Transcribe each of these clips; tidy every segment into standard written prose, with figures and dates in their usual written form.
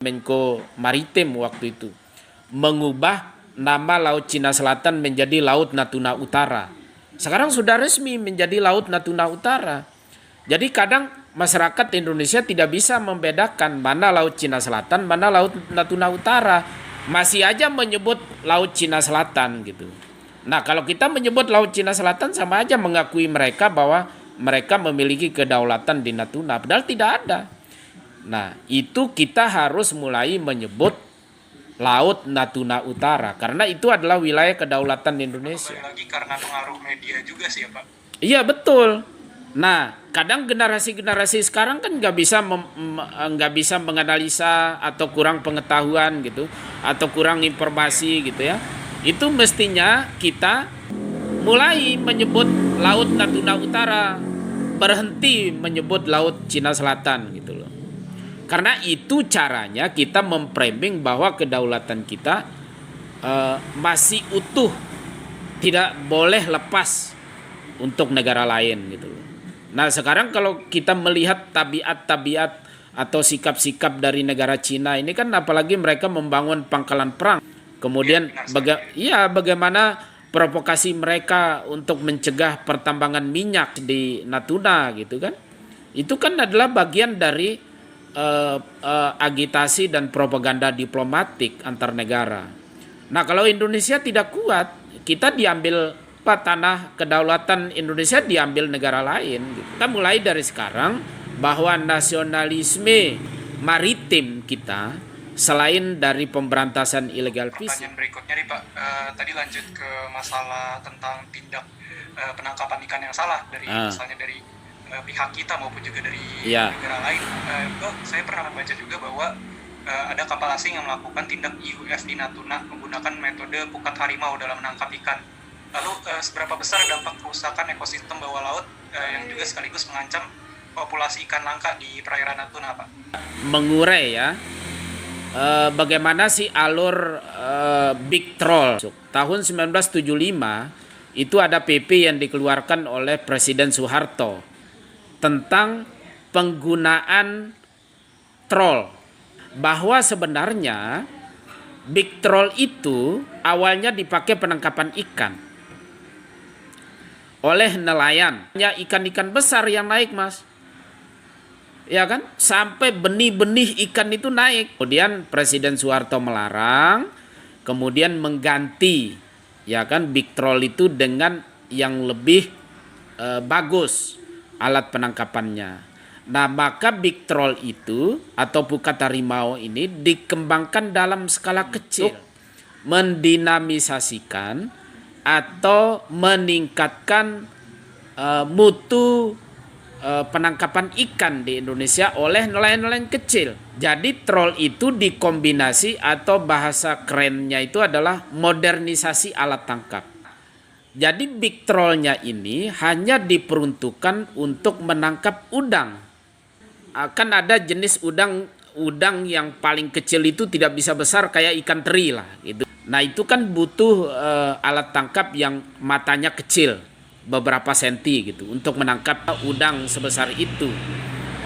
Menko Maritim waktu itu mengubah nama Laut Cina Selatan menjadi Laut Natuna Utara. Sekarang sudah resmi menjadi Laut Natuna Utara. Jadi kadang masyarakat Indonesia tidak bisa membedakan mana Laut Cina Selatan, mana Laut Natuna Utara. Masih aja menyebut Laut Cina Selatan gitu. Nah, kalau kita menyebut Laut Cina Selatan sama aja mengakui mereka bahwa mereka memiliki kedaulatan di Natuna, padahal tidak ada. Nah, itu kita harus mulai menyebut Laut Natuna Utara karena itu adalah wilayah kedaulatan Indonesia. Kembali lagi karena pengaruh media juga sih ya Pak. Iya betul. Nah, kadang generasi-generasi sekarang kan nggak bisa menganalisa atau kurang pengetahuan gitu, atau kurang informasi gitu ya. Itu mestinya kita mulai menyebut Laut Natuna Utara, berhenti menyebut Laut Cina Selatan gitu loh. Karena itu caranya kita memframing bahwa kedaulatan kita masih utuh, tidak boleh lepas untuk negara lain gitu loh. Nah sekarang kalau kita melihat tabiat-tabiat atau sikap-sikap dari negara Cina ini kan, apalagi mereka membangun pangkalan perang, kemudian bagaimana provokasi mereka untuk mencegah pertambangan minyak di Natuna gitu kan, itu kan adalah bagian dari agitasi dan propaganda diplomatik antar negara. Nah kalau Indonesia tidak kuat, kita diambil tanah kedaulatan Indonesia diambil negara lain gitu. Kita mulai dari sekarang bahwa nasionalisme maritim kita selain dari pemberantasan illegal fishing. Pertanyaan berikutnya nih Pak, tadi lanjut ke masalah tentang tindak penangkapan ikan yang salah dari misalnya dari pihak kita maupun juga dari negara lain. Saya pernah membaca juga bahwa ada kapal asing yang melakukan tindak IUF di Natuna menggunakan metode pukat harimau dalam menangkap ikan. Lalu seberapa besar dampak kerusakan ekosistem bawah laut yang juga sekaligus mengancam populasi ikan langka di perairan Natuna, Pak? Mengurai ya, bagaimana sih alur Big Troll. Tahun 1975 itu ada PP yang dikeluarkan oleh Presiden Soeharto tentang penggunaan troll, bahwa sebenarnya Big Troll itu awalnya dipakai penangkapan ikan oleh nelayan. Hanya ikan-ikan besar yang naik, Mas. Ya kan? Sampai benih-benih ikan itu naik. Kemudian Presiden Soeharto melarang, kemudian mengganti ya kan Big Troll itu dengan yang lebih bagus alat penangkapannya. Nah, maka Big Troll itu atau pukat harimau ini dikembangkan dalam skala kecil, mendinamisasikan atau meningkatkan mutu penangkapan ikan di Indonesia oleh nelayan-nelayan kecil. Jadi troll itu dikombinasi atau bahasa kerennya itu adalah modernisasi alat tangkap. Jadi big trollnya ini hanya diperuntukkan untuk menangkap udang. Kan ada jenis udang yang paling kecil itu tidak bisa besar kayak ikan teri lah gitu. Nah itu kan butuh alat tangkap yang matanya kecil, beberapa senti gitu, untuk menangkap udang sebesar itu.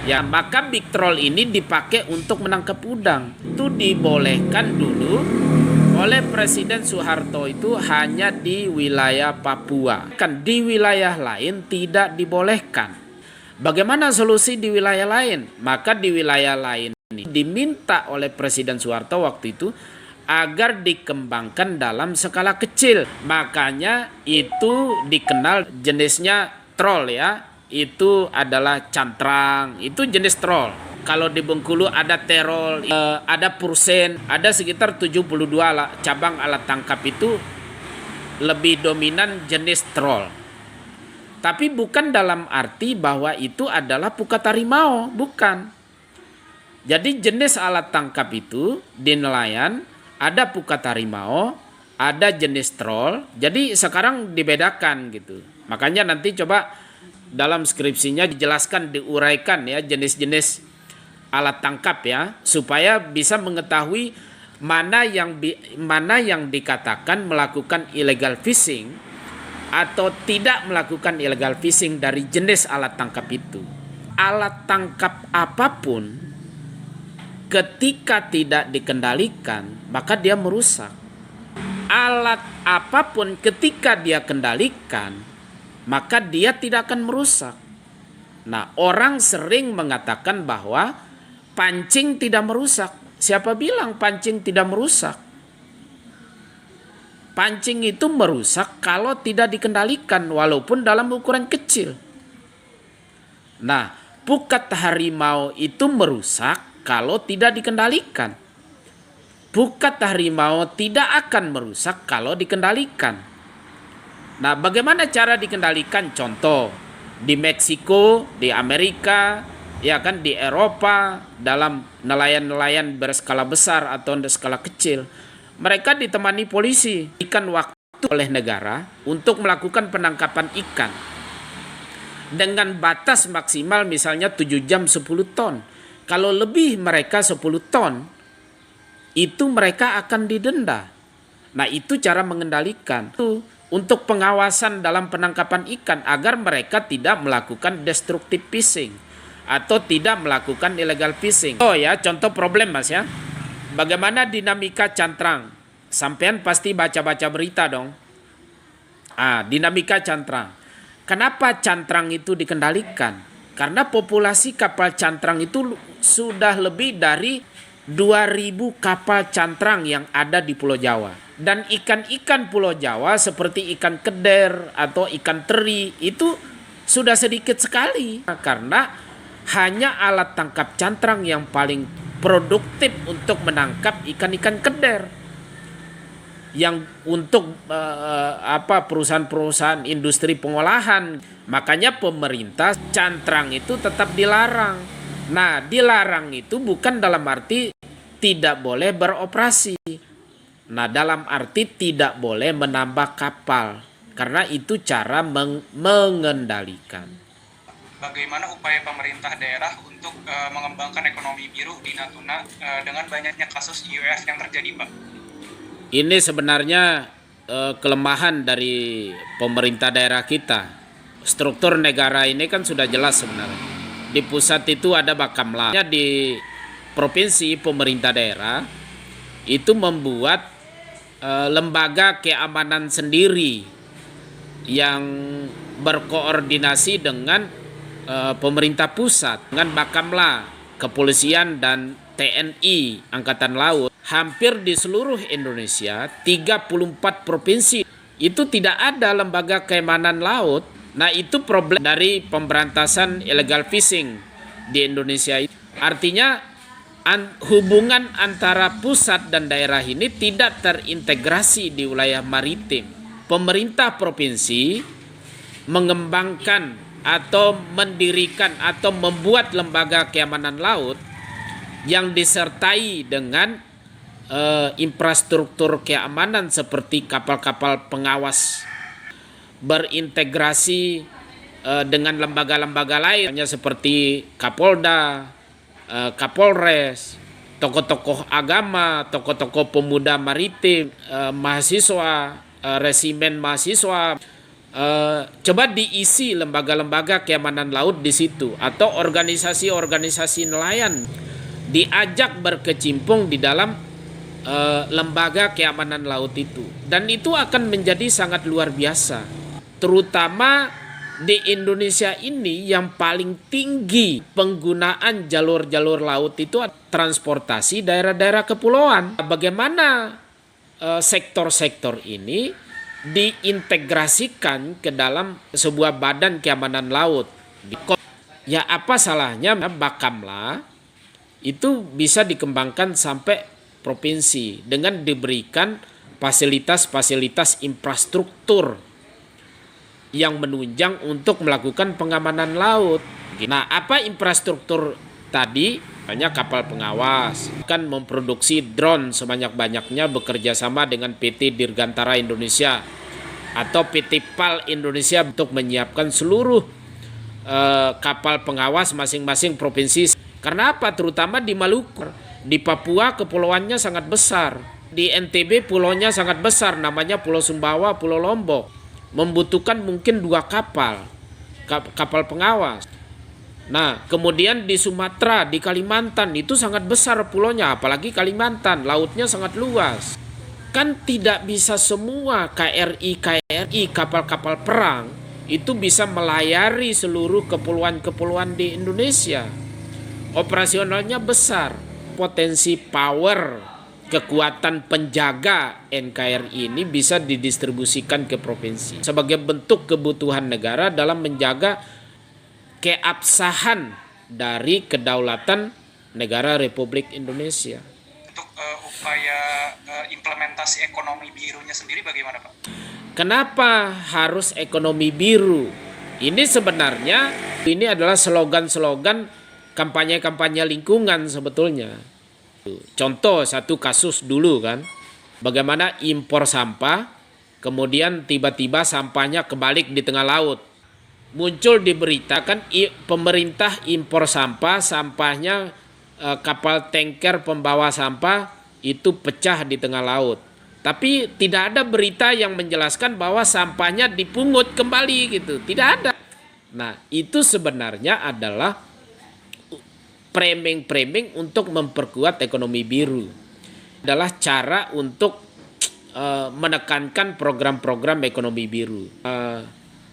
Ya maka big troll ini dipakai untuk menangkap udang. Itu dibolehkan dulu oleh Presiden Soeharto itu hanya di wilayah Papua. Kan di wilayah lain tidak dibolehkan. Bagaimana solusi di wilayah lain? Maka di wilayah lain ini diminta oleh Presiden Soeharto waktu itu agar dikembangkan dalam skala kecil. Makanya itu dikenal jenisnya troll ya. Itu adalah cantrang, itu jenis troll. Kalau di Bengkulu ada terol, ada pursen, ada sekitar 72 cabang alat tangkap itu lebih dominan jenis troll. Tapi bukan dalam arti bahwa itu adalah pukat harimau, bukan. Jadi jenis alat tangkap itu di nelayan ada pukat harimau, ada jenis troll. Jadi sekarang dibedakan gitu. Makanya nanti coba dalam skripsinya dijelaskan, diuraikan ya jenis-jenis alat tangkap ya, supaya bisa mengetahui mana yang dikatakan melakukan illegal fishing atau tidak melakukan illegal fishing dari jenis alat tangkap itu. Alat tangkap apapun ketika tidak dikendalikan, maka dia merusak. Alat apapun ketika dia kendalikan, maka dia tidak akan merusak. Nah, orang sering mengatakan bahwa pancing tidak merusak. Siapa bilang pancing tidak merusak? Pancing itu merusak kalau tidak dikendalikan, walaupun dalam ukuran kecil. Nah, pukat harimau itu merusak kalau tidak dikendalikan. Pukat harimau tidak akan merusak kalau dikendalikan. Nah, bagaimana cara dikendalikan? Contoh, di Meksiko, di Amerika, ya kan, di Eropa, dalam nelayan-nelayan berskala besar atau berskala kecil, mereka ditemani polisi, ikan waktu oleh negara untuk melakukan penangkapan ikan dengan batas maksimal misalnya 7 jam 10 ton. Kalau lebih mereka 10 ton, itu mereka akan didenda. Nah, itu cara mengendalikan. Itu untuk pengawasan dalam penangkapan ikan agar mereka tidak melakukan destructive fishing atau tidak melakukan illegal fishing. Oh ya, contoh problem Mas ya. Bagaimana dinamika cantrang? Sampean pasti baca-baca berita dong. Dinamika cantrang. Kenapa cantrang itu dikendalikan? Karena populasi kapal cantrang itu sudah lebih dari 2.000 kapal cantrang yang ada di Pulau Jawa. Dan ikan-ikan Pulau Jawa seperti ikan keder atau ikan teri itu sudah sedikit sekali. Karena hanya alat tangkap cantrang yang paling produktif untuk menangkap ikan-ikan keder. Yang untuk perusahaan-perusahaan industri pengolahan. Makanya pemerintah cantrang itu tetap dilarang. Nah, dilarang itu bukan dalam arti tidak boleh beroperasi. Nah, dalam arti tidak boleh menambah kapal. Karena itu cara mengendalikan. Bagaimana upaya pemerintah daerah untuk mengembangkan ekonomi biru di Natuna dengan banyaknya kasus IUF yang terjadi, Pak? Ini sebenarnya kelemahan dari pemerintah daerah kita. Struktur negara ini kan sudah jelas sebenarnya. Di pusat itu ada Bakamla. Di provinsi pemerintah daerah itu membuat lembaga keamanan sendiri yang berkoordinasi dengan pemerintah pusat, dengan Bakamla, kepolisian dan TNI Angkatan Laut. Hampir di seluruh Indonesia 34 provinsi itu tidak ada lembaga keamanan laut. Nah, itu problem dari pemberantasan illegal fishing di Indonesia. Artinya hubungan antara pusat dan daerah ini tidak terintegrasi di wilayah maritim. Pemerintah provinsi mengembangkan atau mendirikan atau membuat lembaga keamanan laut yang disertai dengan infrastruktur keamanan seperti kapal-kapal pengawas, berintegrasi dengan lembaga-lembaga lainnya seperti Kapolda, Kapolres, tokoh-tokoh agama, tokoh-tokoh pemuda maritim, mahasiswa, resimen mahasiswa. Coba diisi lembaga-lembaga keamanan laut di situ, atau organisasi-organisasi nelayan diajak berkecimpung di dalam lembaga keamanan laut itu, dan itu akan menjadi sangat luar biasa. Terutama di Indonesia ini yang paling tinggi penggunaan jalur-jalur laut itu transportasi daerah-daerah kepulauan. Bagaimana sektor-sektor ini diintegrasikan ke dalam sebuah badan keamanan laut? Ya, apa salahnya Bakamla itu bisa dikembangkan sampai provinsi dengan diberikan fasilitas-fasilitas infrastruktur yang menunjang untuk melakukan pengamanan laut. Nah, apa infrastruktur tadi? Banyak kapal pengawas, akan memproduksi drone sebanyak-banyaknya bekerja sama dengan PT Dirgantara Indonesia atau PT PAL Indonesia untuk menyiapkan seluruh kapal pengawas masing-masing provinsi. Karena apa? Terutama di Maluku. Di Papua kepulauannya sangat besar. Di NTB pulaunya sangat besar, namanya Pulau Sumbawa, Pulau Lombok. Membutuhkan mungkin 2 kapal pengawas. Nah, kemudian di Sumatera, di Kalimantan itu sangat besar pulaunya, apalagi Kalimantan, lautnya sangat luas. Kan tidak bisa semua KRI kapal-kapal perang itu bisa melayari seluruh kepulauan-kepulauan di Indonesia. Operasionalnya besar, potensi power, kekuatan penjaga NKRI ini bisa didistribusikan ke provinsi sebagai bentuk kebutuhan negara dalam menjaga keabsahan dari kedaulatan negara Republik Indonesia. Untuk upaya implementasi ekonomi birunya sendiri bagaimana, Pak? Kenapa harus ekonomi biru? Ini sebenarnya adalah slogan-slogan kampanye-kampanye lingkungan sebetulnya. Contoh satu kasus dulu kan, bagaimana impor sampah, kemudian tiba-tiba sampahnya kebalik di tengah laut. Muncul diberitakan pemerintah impor sampahnya kapal tanker pembawa sampah itu pecah di tengah laut. Tapi tidak ada berita yang menjelaskan bahwa sampahnya dipungut kembali gitu. Tidak ada. Nah, itu sebenarnya adalah framing untuk memperkuat ekonomi biru. Adalah cara untuk menekankan program-program ekonomi biru.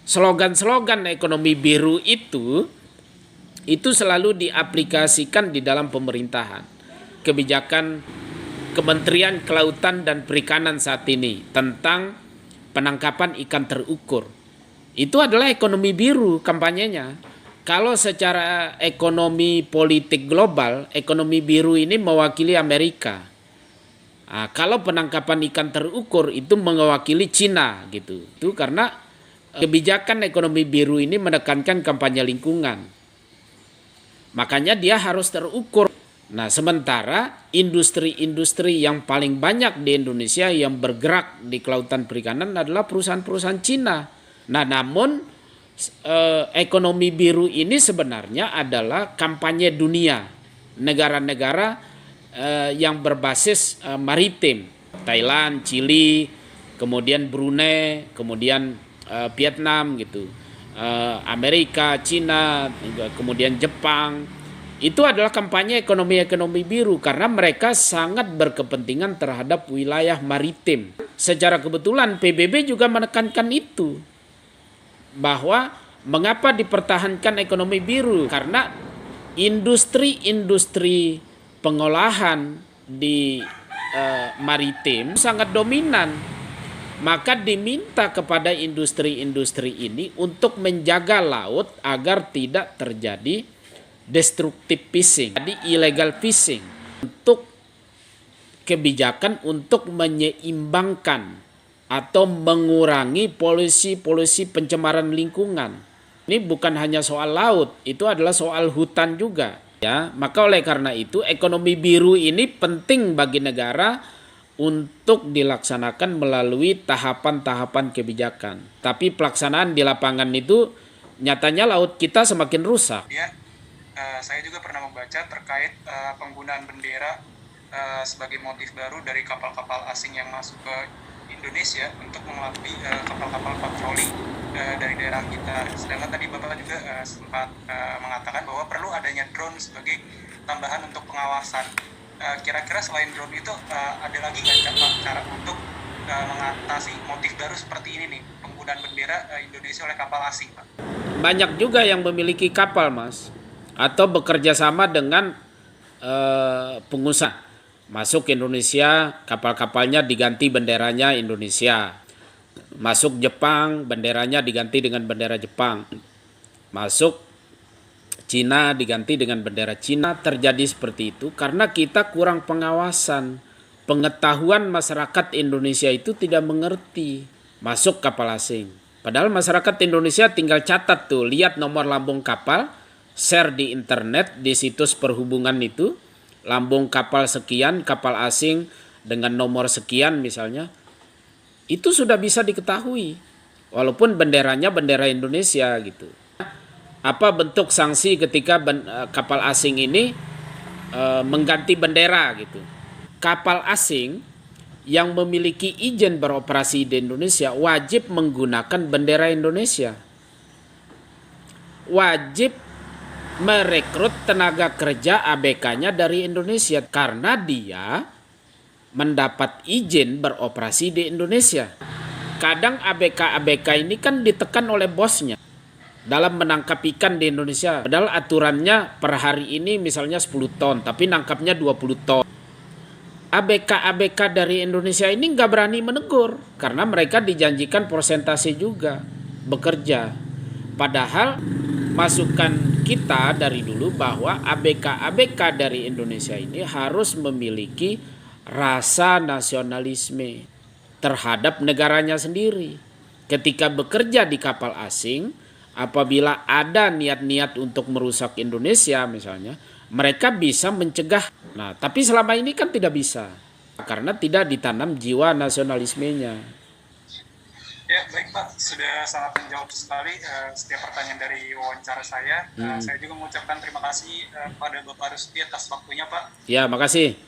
Slogan-slogan ekonomi biru itu selalu diaplikasikan di dalam pemerintahan. Kebijakan Kementerian Kelautan dan Perikanan saat ini tentang penangkapan ikan terukur. Itu adalah ekonomi biru kampanyenya. Kalau secara ekonomi politik global, ekonomi biru ini mewakili Amerika. Nah, kalau penangkapan ikan terukur itu mewakili Cina gitu. Itu karena kebijakan ekonomi biru ini menekankan kampanye lingkungan. Makanya dia harus terukur. Nah, sementara industri-industri yang paling banyak di Indonesia yang bergerak di kelautan perikanan adalah perusahaan-perusahaan Cina. Nah, namun ekonomi biru ini sebenarnya adalah kampanye dunia. Negara-negara yang berbasis maritim. Thailand, Chili, kemudian Brunei, kemudian Vietnam gitu. Amerika, Cina, kemudian Jepang, itu adalah kampanye ekonomi biru karena mereka sangat berkepentingan terhadap wilayah maritim. Secara kebetulan PBB juga menekankan itu, bahwa mengapa dipertahankan ekonomi biru, karena industri pengolahan di maritim sangat dominan. Maka diminta kepada industri-industri ini untuk menjaga laut agar tidak terjadi destructive fishing, jadi illegal fishing, untuk kebijakan untuk menyeimbangkan atau mengurangi polusi pencemaran lingkungan. Ini bukan hanya soal laut, itu adalah soal hutan juga. Ya, maka oleh karena itu ekonomi biru ini penting bagi negara untuk dilaksanakan melalui tahapan-tahapan kebijakan. Tapi pelaksanaan di lapangan itu nyatanya laut kita semakin rusak. Ya, saya juga pernah membaca terkait penggunaan bendera sebagai motif baru dari kapal-kapal asing yang masuk ke Indonesia untuk mengelabui kapal-kapal patroli dari daerah kita. Sedangkan tadi Bapak juga sempat mengatakan bahwa perlu adanya drone sebagai tambahan untuk pengawasan. Kira-kira selain drone itu ada lagi nggak cara untuk mengatasi motif baru seperti ini nih, penggunaan bendera Indonesia oleh kapal asing, Pak? Banyak juga yang memiliki kapal, Mas, atau bekerja sama dengan pengusaha. Masuk Indonesia, kapal-kapalnya diganti benderanya Indonesia. Masuk Jepang, benderanya diganti dengan bendera Jepang. Masuk Cina diganti dengan bendera Cina. Terjadi seperti itu karena kita kurang pengawasan. Pengetahuan masyarakat Indonesia itu tidak mengerti masuk kapal asing. Padahal masyarakat Indonesia tinggal catat tuh, lihat nomor lambung kapal, share di internet, di situs perhubungan itu, lambung kapal sekian, kapal asing dengan nomor sekian misalnya, itu sudah bisa diketahui. Walaupun benderanya bendera Indonesia gitu. Apa bentuk sanksi ketika kapal asing ini mengganti bendera gitu? Kapal asing yang memiliki izin beroperasi di Indonesia wajib menggunakan bendera Indonesia. Wajib merekrut tenaga kerja ABK-nya dari Indonesia karena dia mendapat izin beroperasi di Indonesia. Kadang ABK-ABK ini kan ditekan oleh bosnya dalam menangkap ikan di Indonesia. Padahal aturannya per hari ini misalnya 10 ton, tapi nangkapnya 20 ton. ABK-ABK dari Indonesia ini nggak berani menegur karena mereka dijanjikan persentase juga bekerja. Padahal masukan kita dari dulu bahwa ABK-ABK dari Indonesia ini harus memiliki rasa nasionalisme terhadap negaranya sendiri. Ketika bekerja di kapal asing, apabila ada niat-niat untuk merusak Indonesia misalnya, mereka bisa mencegah. Nah, tapi selama ini kan tidak bisa karena tidak ditanam jiwa nasionalismenya. Ya, baik Pak, sudah sangat menjawab sekali setiap pertanyaan dari wawancara saya. Saya juga mengucapkan terima kasih pada Bapak Rusdi atas waktunya Pak. Ya, makasih.